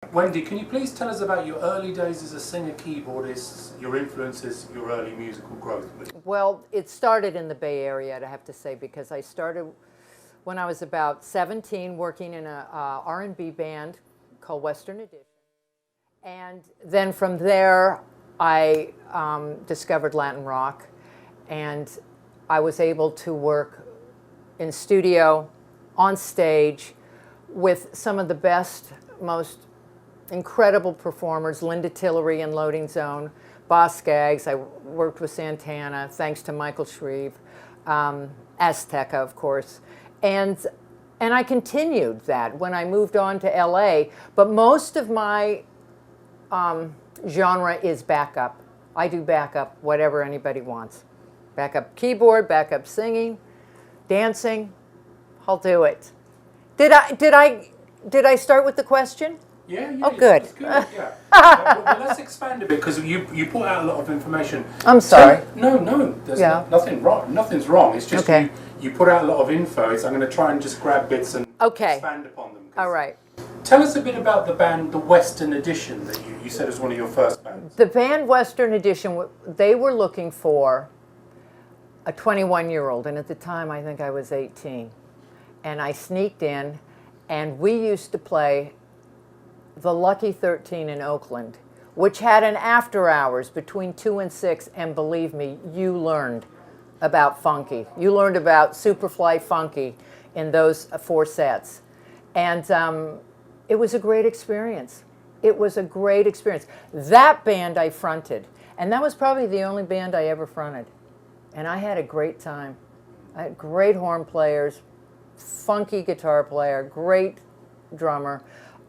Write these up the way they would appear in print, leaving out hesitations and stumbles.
Wendy, can you please tell us about your early days as a singer keyboardist, your influences, your early musical growth, please? Well, it started in the Bay Area, I have to say, because I started when I was about 17 working in a R&B band called Western Edition. And then from there, I discovered Latin rock, and I was able to work in studio, on stage, with some of the best, most incredible performers, Linda Tillery in Loading Zone, Boss Skaggs. I worked with Santana, thanks to Michael Shreve, Azteca, of course. And I continued that when I moved on to LA, but most of my genre is backup. I do backup, whatever anybody wants. Backup keyboard, backup singing, dancing, I'll do it. Did I start with the question? Yeah. Oh, good. That's good. Yeah. Well, let's expand a bit because you put out a lot of information. I'm sorry. No, there's nothing wrong. Nothing's wrong. It's just okay. you put out a lot of info. So I'm going to try and just grab bits and expand upon them. All right. Tell us a bit about the band, the Western Edition, that you said was one of your first bands. The band Western Edition, they were looking for a 21-year-old, and at the time I think I was 18. And I sneaked in, and we used to play the Lucky 13 in Oakland, which had an after hours between 2 and 6, and believe me, you learned about funky. You learned about Superfly Funky in those 4 sets. And it was a great experience. It was a great experience. That band I fronted, and that was probably the only band I ever fronted. And I had a great time. I had great horn players, funky guitar player, great drummer.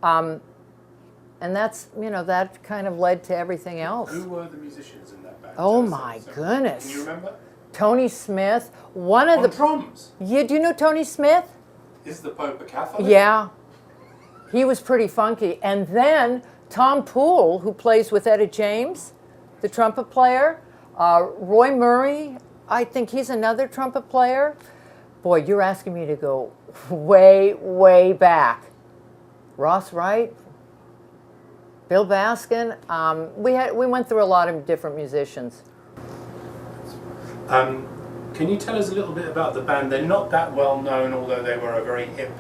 And that's, that kind of led to everything else. Who were the musicians in that band? Oh my goodness. Can you remember? Tony Smith, one of the drums. Yeah, do you know Tony Smith? Is the Pope a Catholic? Yeah. He was pretty funky. And then Tom Poole, who plays with Etta James, the trumpet player. Roy Murray, I think he's another trumpet player. Boy, you're asking me to go way, way back. Ross Wright, Bill Baskin. We went through a lot of different musicians. Can you tell us a little bit about the band? They're not that well known, although they were a very hip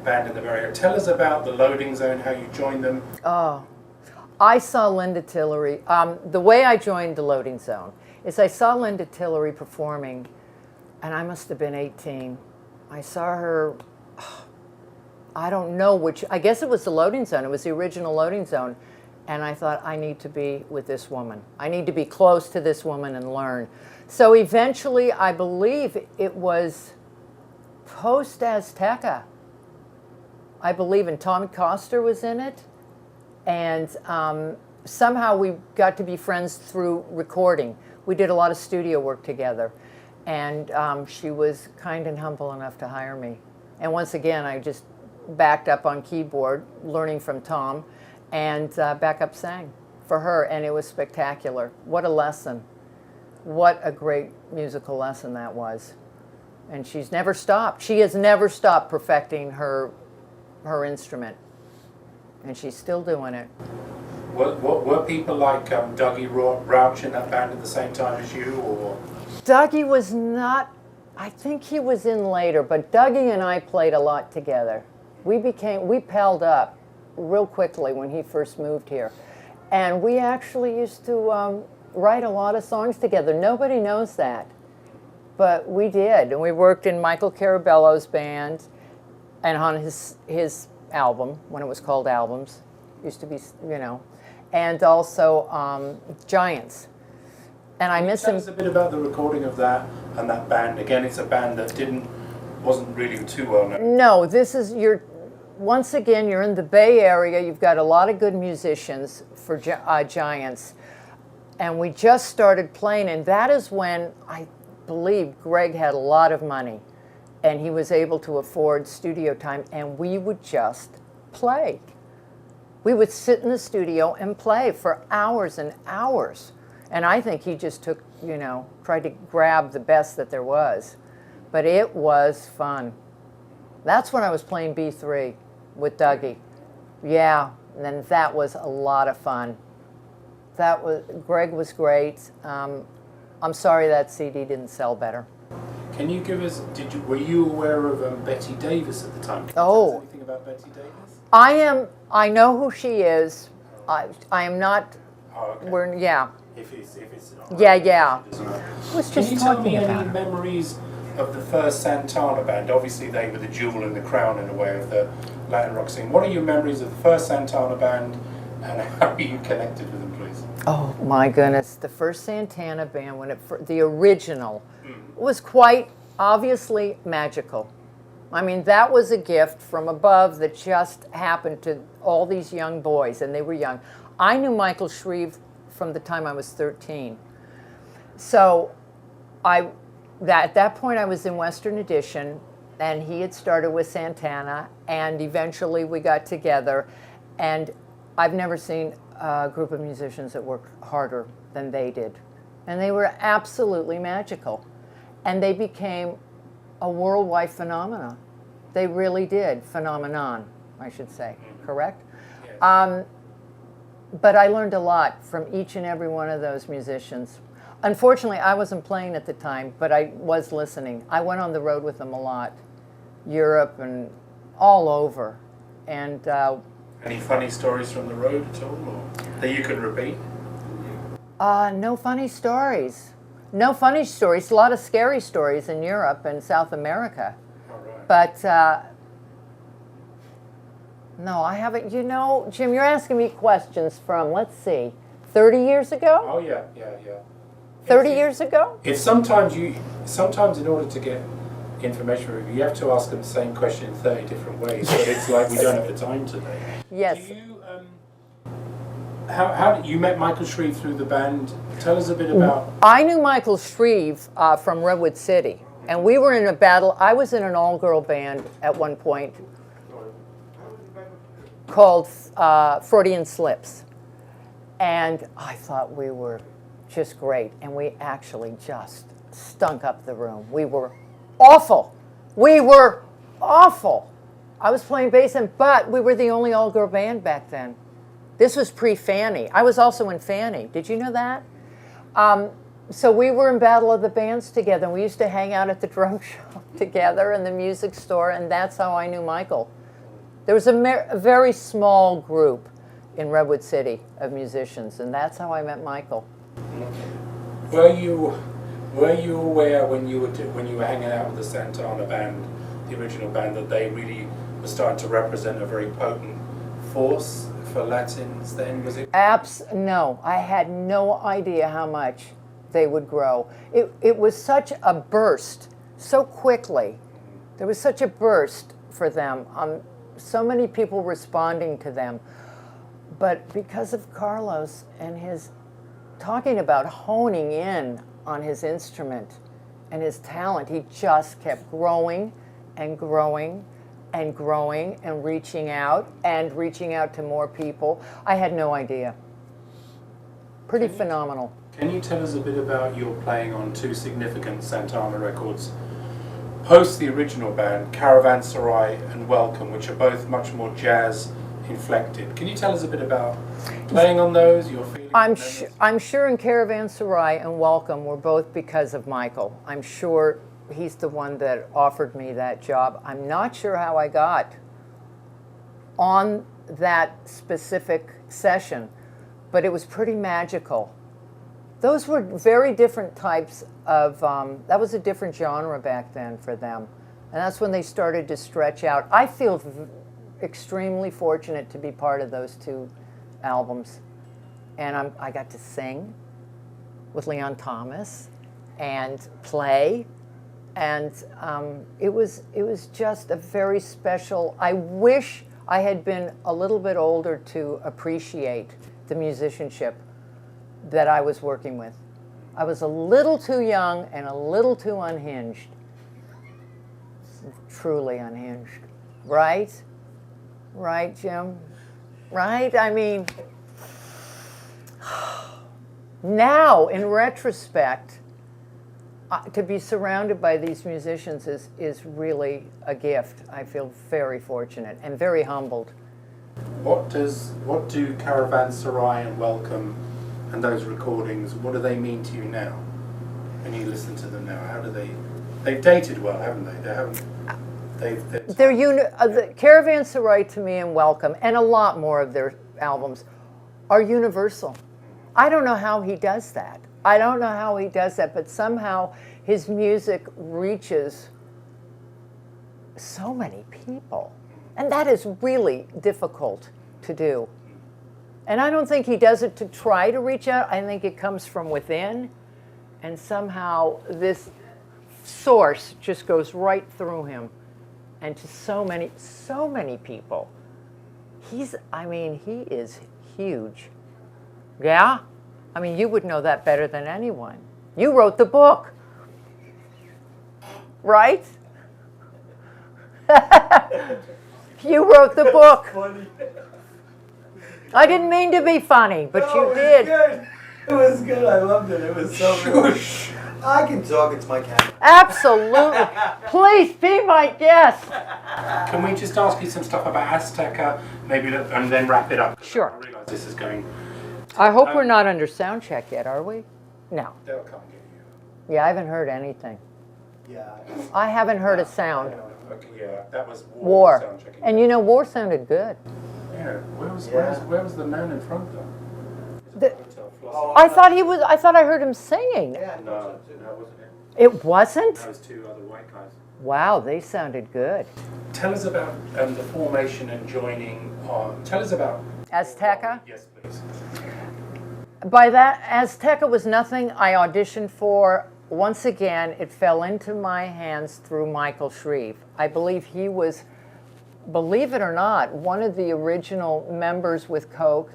band in the area. Tell us about the Loading Zone, how you joined them. Oh, I saw Linda Tillery. The way I joined the Loading Zone is I saw Linda Tillery performing, and I must have been 18. I saw her, I don't know which, I guess it was the Loading Zone. It was the original Loading Zone. And I thought, I need to be with this woman. I need to be close to this woman and learn. So eventually, I believe it was post-Azteca. I believe, and Tommy Coster was in it. And somehow we got to be friends through recording. We did a lot of studio work together. And she was kind and humble enough to hire me. And once again, I just backed up on keyboard, learning from Tom, and backup sang for her, and it was spectacular. What a lesson. What a great musical lesson that was. And she's never stopped. She has never stopped perfecting her instrument. And she's still doing it. Were people like Dougie Rauch in that band at the same time as you, or? Dougie was not, I think he was in later, but Dougie and I played a lot together. We palled up real quickly when he first moved here. And we actually used to write a lot of songs together. Nobody knows that, but we did. And we worked in Michael Carabello's band and on his album, when it was called Albums. Used to be, and also Giants. And I miss him. Tell us a bit about the recording of that and that band. Again, it's a band that wasn't really too well known. No, once again, you're in the Bay Area. You've got a lot of good musicians for Giants. And we just started playing, and that is when I believe Greg had a lot of money, and he was able to afford studio time, and we would just play. We would sit in the studio and play for hours and hours. And I think he just took, tried to grab the best that there was. But it was fun. That's when I was playing B3 with Dougie. Yeah, And then that was a lot of fun. Greg was great. I'm sorry that CD didn't sell better. Can you give us? Were you aware of Betty Davis at the time? Can you Oh. tell us anything about Betty Davis? I know who she is. I am not. Oh, okay. If it's. Yeah. I was Can just you tell talking me about any her. memories of the first Santana band? Obviously, they were the jewel in the crown in a way of the Latin rock scene. What are your memories of the first Santana band, and how are you connected with them, please? Oh my goodness! The first Santana band, the original, was quite obviously magical. I mean, that was a gift from above that just happened to all these young boys, and they were young. I knew Michael Shreve from the time I was 13. So at that point I was in Western Addition, and he had started with Santana, and eventually we got together, and I've never seen a group of musicians that worked harder than they did. And they were absolutely magical. And they became a worldwide phenomenon. They really did. Phenomenon, I should say. Correct? Yes. But I learned a lot from each and every one of those musicians. Unfortunately, I wasn't playing at the time, but I was listening. I went on the road with them a lot, Europe and all over. And Any funny stories from the road at all, or that you can repeat? no funny stories. No funny stories. A lot of scary stories in Europe and South America. All right. But no, I haven't. You know, Jim, you're asking me questions from, let's see, 30 years ago? Oh yeah. 30 years ago? It's sometimes in order to get information from you, you have to ask them the same question in 30 different ways. But it's like we don't have the time today. Yes. Do you, how you met Michael Shreve through the band? Tell us a bit about. I knew Michael Shreve from Redwood City, and we were in a battle. I was in an all-girl band at one point called Freudian Slips, and I thought we were just great, and we actually just stunk up the room. We were awful. We were awful. I was playing bass, but we were the only all-girl band back then. This was pre-Fanny. I was also in Fanny. Did you know that? So we were in Battle of the Bands together. And we used to hang out at the drum shop together and the music store, and that's how I knew Michael. There was a very small group in Redwood City of musicians, and that's how I met Michael. Were you aware when you were hanging out with the Santana band, the original band, that they really were starting to represent a very potent force for Latins then? Was it? No, I had no idea how much they would grow. It was such a burst, so quickly. There was such a burst for them. So many people responding to them. But because of Carlos and his talking about honing in on his instrument and his talent, he just kept growing and growing and growing and reaching out to more people. I had no idea. Pretty phenomenal. Can you tell us a bit about your playing on two significant Santana records post the original band, Caravanserai and Welcome, which are both much more jazz inflected? Can you tell us a bit about playing on those, your feelings? I'm sure in Caravanserai and Welcome were both because of Michael. I'm sure he's the one that offered me that job. I'm not sure how I got on that specific session, but it was pretty magical. Those were very different types of, that was a different genre back then for them. And that's when they started to stretch out. I feel extremely fortunate to be part of those two albums. And I got to sing with Leon Thomas and play. And it was just a very special, I wish I had been a little bit older to appreciate the musicianship that I was working with. I was a little too young and a little too unhinged. Truly unhinged. Right? Right, Jim? Right? I mean, now, in retrospect, to be surrounded by these musicians is really a gift. I feel very fortunate and very humbled. What do Caravanserai and Welcome and those recordings, what do they mean to you now? When you listen to them now, how do they've dated well, haven't they? They haven't. The Caravanserai to me and Welcome, and a lot more of their albums, are universal. I don't know how he does that. But somehow his music reaches so many people. And that is really difficult to do. And I don't think he does it to try to reach out. I think it comes from within. And somehow this source just goes right through him. And to so many people. He is huge. Yeah? I mean, you would know that better than anyone. You wrote the book. Right? You wrote the book. I didn't mean to be funny, but you did. It was good. I loved it. It was so good. I can talk. It's my cat. Absolutely. Please be my guest. Can we just ask you some stuff about Azteca, maybe, and then wrap it up? Sure. I realise this is going. I hope we're not under sound check yet, are we? No. They'll come get you. Yeah, I haven't heard anything. Yeah. I haven't heard a sound. Okay, yeah, that was War. sound checking. And you know, War sounded good. Yeah, where was the man in front though? I thought I heard him singing. Yeah, No, that wasn't it. It wasn't? That was two other white guys. Wow, they sounded good. Tell us about the formation and joining on. Tell us about Azteca? Yes, please. By that, Azteca was nothing I auditioned for. Once again, it fell into my hands through Michael Shreve. I believe he was, believe it or not, one of the original members with Coke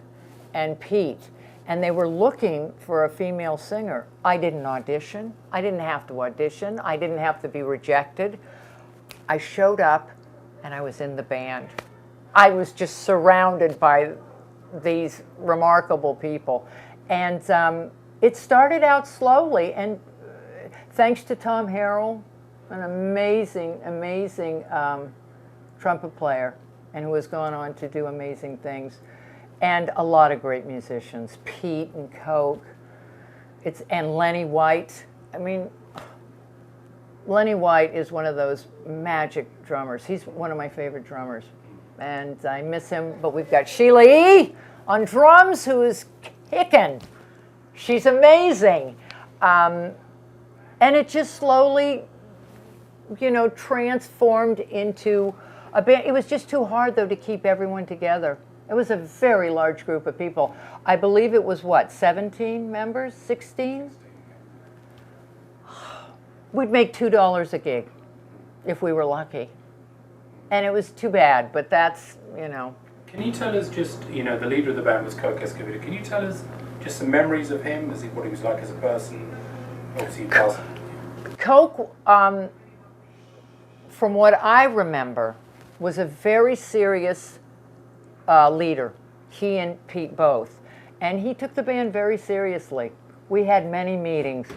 and Pete. And they were looking for a female singer. I didn't audition. I didn't have to audition. I didn't have to be rejected. I showed up and I was in the band. I was just surrounded by these remarkable people. And it started out slowly, and thanks to Tom Harrell, an amazing trumpet player, and who has gone on to do amazing things, and a lot of great musicians, Pete and Coke, and Lenny White. I mean, Lenny White is one of those magic drummers. He's one of my favorite drummers, and I miss him. But we've got Sheila E. on drums, who is kicking. She's amazing. And it just slowly, transformed into a band. It was just too hard, though, to keep everyone together. It was a very large group of people. I believe it was, 17 members? 16? We'd make $2 a gig if we were lucky. And it was too bad, but that's, Can you tell us just, the leader of the band was Coke Escovedo. Can you tell us just some memories of him, what he was like as a person? Obviously, he passed. Coke, from what I remember, was a very serious leader. He and Pete both. And he took the band very seriously. We had many meetings.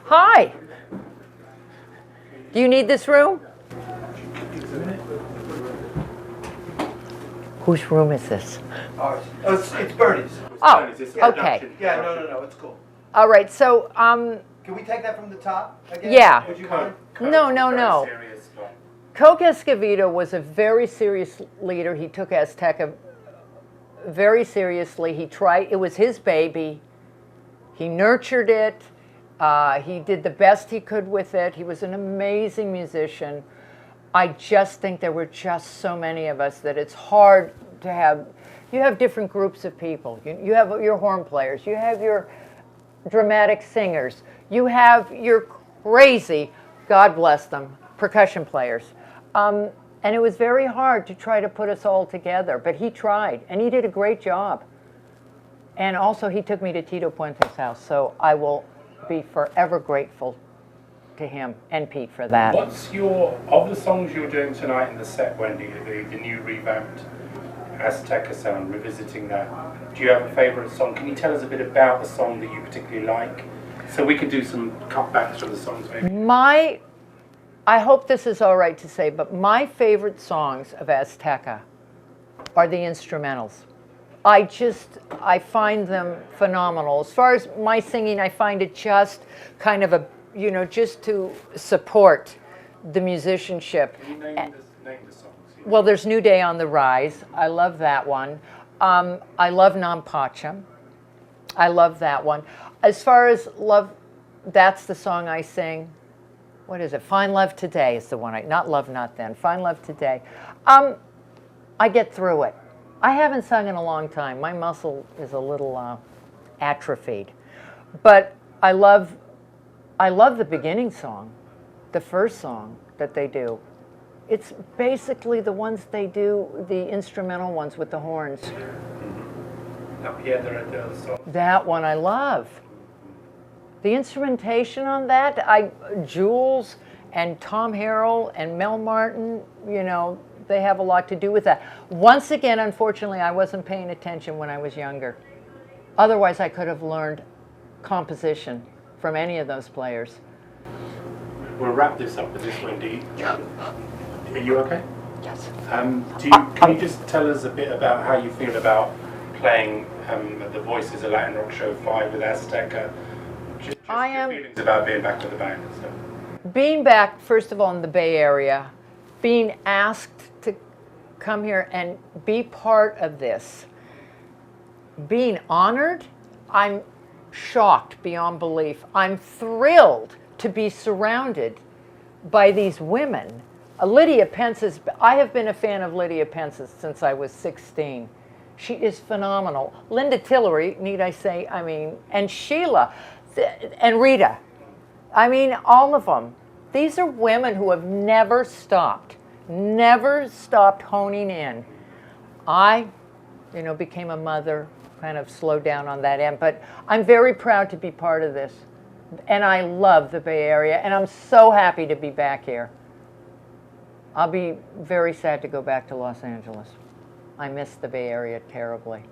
Hi! Do you need this room? Whose room is this? Ours. Oh, it's Bernie's. Oh, Yeah, okay. Yeah, no, it's cool. All right, so, Can we take that from the top again? Yeah. Would you mind? No. Coke Escovedo was a very serious leader. He took Azteca very seriously. It was his baby. He nurtured it. He did the best he could with it. He was an amazing musician. I just think there were just so many of us that it's hard to have. You have different groups of people. You have your horn players. You have your dramatic singers. You have your crazy, God bless them, percussion players. And it was very hard to try to put us all together, but he tried, and he did a great job. And also, he took me to Tito Puente's house, so I will be forever grateful to him and Pete for that. What's of the songs you're doing tonight in the set, Wendy, the new revamped Azteca sound, revisiting that, do you have a favourite song? Can you tell us a bit about the song that you particularly like? So we can do some cutbacks from the songs, maybe. I hope this is all right to say, but my favorite songs of Azteca are the instrumentals. I find them phenomenal. As far as my singing, I find it just kind of a, just to support the musicianship. Can you name the songs? Well, there's New Day on the Rise. I love that one. I love Nam Pacha. I love that one. As far as love, that's the song I sing. What is it? Find Love Today is the one. Not Love Not Then. Find Love Today. I get through it. I haven't sung in a long time. My muscle is a little atrophied. But I love the beginning song, the first song that they do. It's basically the ones they do, the instrumental ones with the horns. That one I love. The instrumentation on that, Jules and Tom Harrell and Mel Martin, they have a lot to do with that. Once again, unfortunately, I wasn't paying attention when I was younger. Otherwise, I could have learned composition from any of those players. We'll wrap this up with this, Wendy. Are you okay? Yes. Can you just tell us a bit about how you feel about playing the Voices of Latin Rock Show 5 with Azteca? Just your feelings about being back with the band and stuff. Being back, first of all, in the Bay Area, being asked to come here and be part of this, being honored, I'm shocked beyond belief. I'm thrilled to be surrounded by these women. Lydia Pence's, I have been a fan of Lydia Pence's since I was 16. She is phenomenal. Linda Tillery, need I say, and Sheila, and Rita. All of them. These are women who have never stopped honing in. I, became a mother, kind of slowed down on that end, but I'm very proud to be part of this. And I love the Bay Area, and I'm so happy to be back here. I'll be very sad to go back to Los Angeles. I miss the Bay Area terribly.